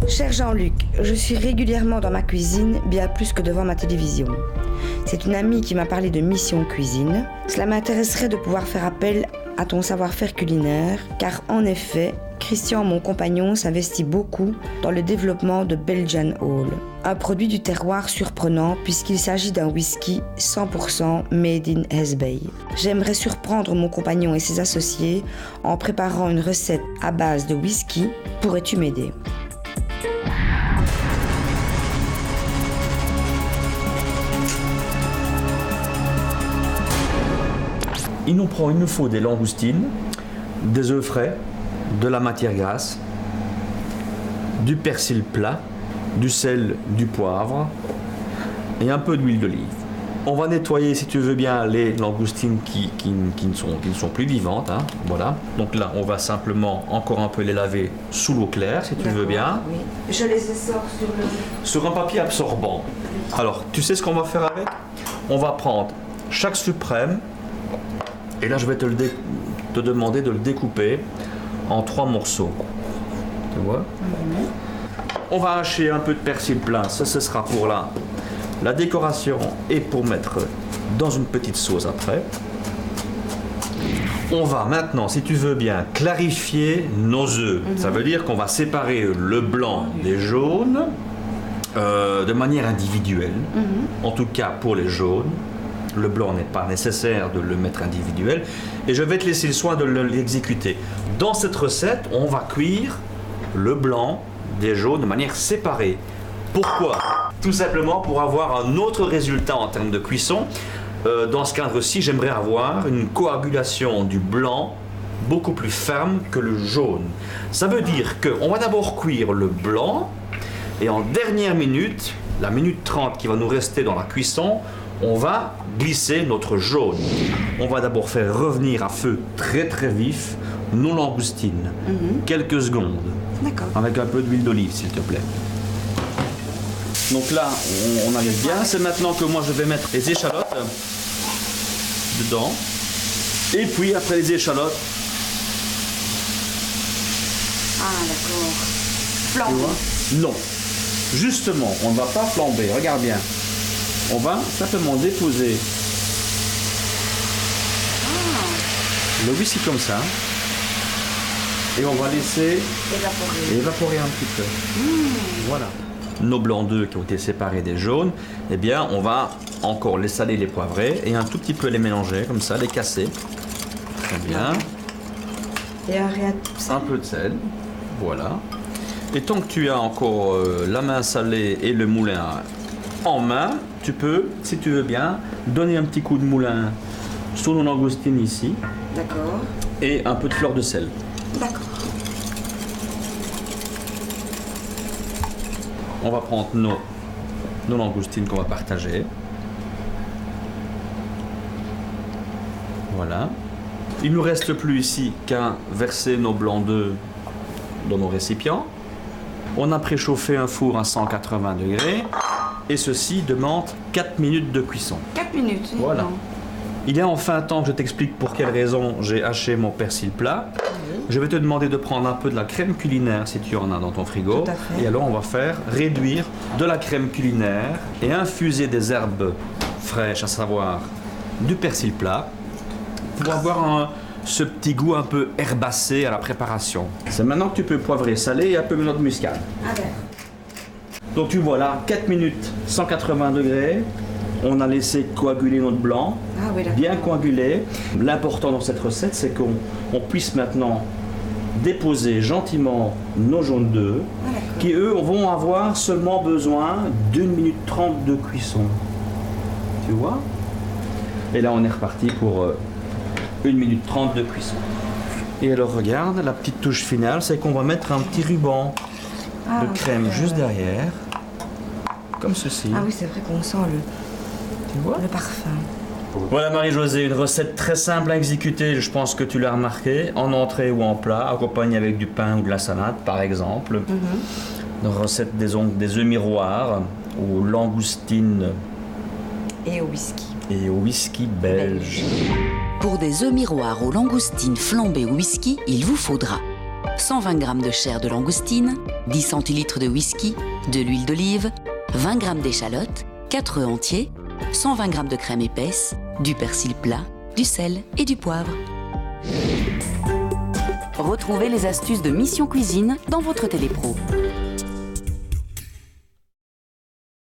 Cher Jean-Luc, je suis régulièrement dans ma cuisine, bien plus que devant ma télévision. C'est une amie qui m'a parlé de Mission Cuisine. Cela m'intéresserait de pouvoir faire appel à ton savoir-faire culinaire, car en effet, Christian, mon compagnon, s'investit beaucoup dans le développement de Belgian Hall, un produit du terroir surprenant puisqu'il s'agit d'un whisky 100% made in Hesbaye. J'aimerais surprendre mon compagnon et ses associés en préparant une recette à base de whisky. Pourrais-tu m'aider ? Il nous faut des langoustines, des œufs frais, de la matière grasse, du persil plat, du sel, du poivre et un peu d'huile d'olive. On va nettoyer, si tu veux bien, les langoustines qui ne sont plus vivantes. Hein, voilà. Donc là, on va simplement encore un peu les laver sous l'eau claire, si tu veux bien. Oui. Je les essore sur un papier absorbant. Alors, tu sais ce qu'on va faire avec ? On va prendre chaque suprême. Et là, je vais te demander de le découper en 3 morceaux. Tu vois ? On va hacher un peu de persil plein. Ça, ce sera pour la décoration et pour mettre dans une petite sauce après. On va maintenant, si tu veux bien, clarifier nos œufs. Ça veut dire qu'on va séparer le blanc des jaunes de manière individuelle. En tout cas, pour les jaunes. Le blanc n'est pas nécessaire de le mettre individuel. Et je vais te laisser le soin de l'exécuter. Dans cette recette, on va cuire le blanc des jaunes de manière séparée. Pourquoi ? Tout simplement pour avoir un autre résultat en termes de cuisson. Dans ce cadre-ci, j'aimerais avoir une coagulation du blanc beaucoup plus ferme que le jaune. Ça veut dire qu'on va d'abord cuire le blanc et en dernière minute, la minute 30 qui va nous rester dans la cuisson, on va glisser notre jaune. On va d'abord faire revenir à feu très très vif nos langoustines. Quelques secondes. D'accord. Avec un peu d'huile d'olive, s'il te plaît. Donc là, on arrive bien. C'est maintenant que moi je vais mettre les échalotes dedans. Et puis après les échalotes. Ah d'accord. Flamber. Non. Justement, on ne va pas flamber. Regarde bien. On va simplement déposer le whisky comme ça. Et on va laisser évaporer un petit peu. Voilà. Nos blancs d'œufs qui ont été séparés des jaunes, eh bien, on va encore les saler, les poivrer et un tout petit peu les mélanger comme ça, les casser. Très bien. Et un peu de sel. Voilà. Et tant que tu as encore la main salée et le moulin en main, tu peux, si tu veux bien, donner un petit coup de moulin sur nos langoustines ici. D'accord. Et un peu de fleur de sel. D'accord. On va prendre nos langoustines qu'on va partager. Voilà. Il ne nous reste plus ici qu'à verser nos blancs d'œufs dans nos récipients. On a préchauffé un four à 180 degrés et ceci demande 4 minutes de cuisson. 4 minutes. Voilà. Il est enfin temps que je t'explique pour quelle raison j'ai haché mon persil plat. Je vais te demander de prendre un peu de la crème culinaire si tu en as dans ton frigo. Tout à fait. Et alors on va faire réduire de la crème culinaire et infuser des herbes fraîches, à savoir du persil plat, pour avoir ce petit goût un peu herbacé à la préparation. C'est maintenant que tu peux poivrer, saler et un peu de noix de muscade. Ah ben. Donc tu vois là, 4 minutes, 180 degrés. On a laissé coaguler notre blanc, bien coagulé. L'important dans cette recette, c'est qu'on puisse maintenant déposer gentiment nos jaunes d'œufs, qui eux vont avoir seulement besoin d'1 minute 30 de cuisson. Tu vois ? Et là, on est reparti pour 1 minute 30 de cuisson. Et alors, regarde, la petite touche finale, c'est qu'on va mettre un petit ruban de crème juste derrière, comme ceci. Ah oui, c'est vrai qu'on sent Tu vois ? le parfum. Voilà Marie-Josée, une recette très simple à exécuter, je pense que tu l'as remarqué, en entrée ou en plat, accompagnée avec du pain ou de la salade par exemple. Une recette des œufs miroirs aux langoustines Et au whisky. Et au whisky belge. Pour des œufs miroirs aux langoustines flambées au whisky, il vous faudra 120 g de chair de langoustine, 10 centilitres de whisky, de l'huile d'olive, 20 g d'échalotes, 4 œufs entiers, 120 g de crème épaisse, du persil plat, du sel et du poivre. Retrouvez les astuces de Mission Cuisine dans votre Télépro.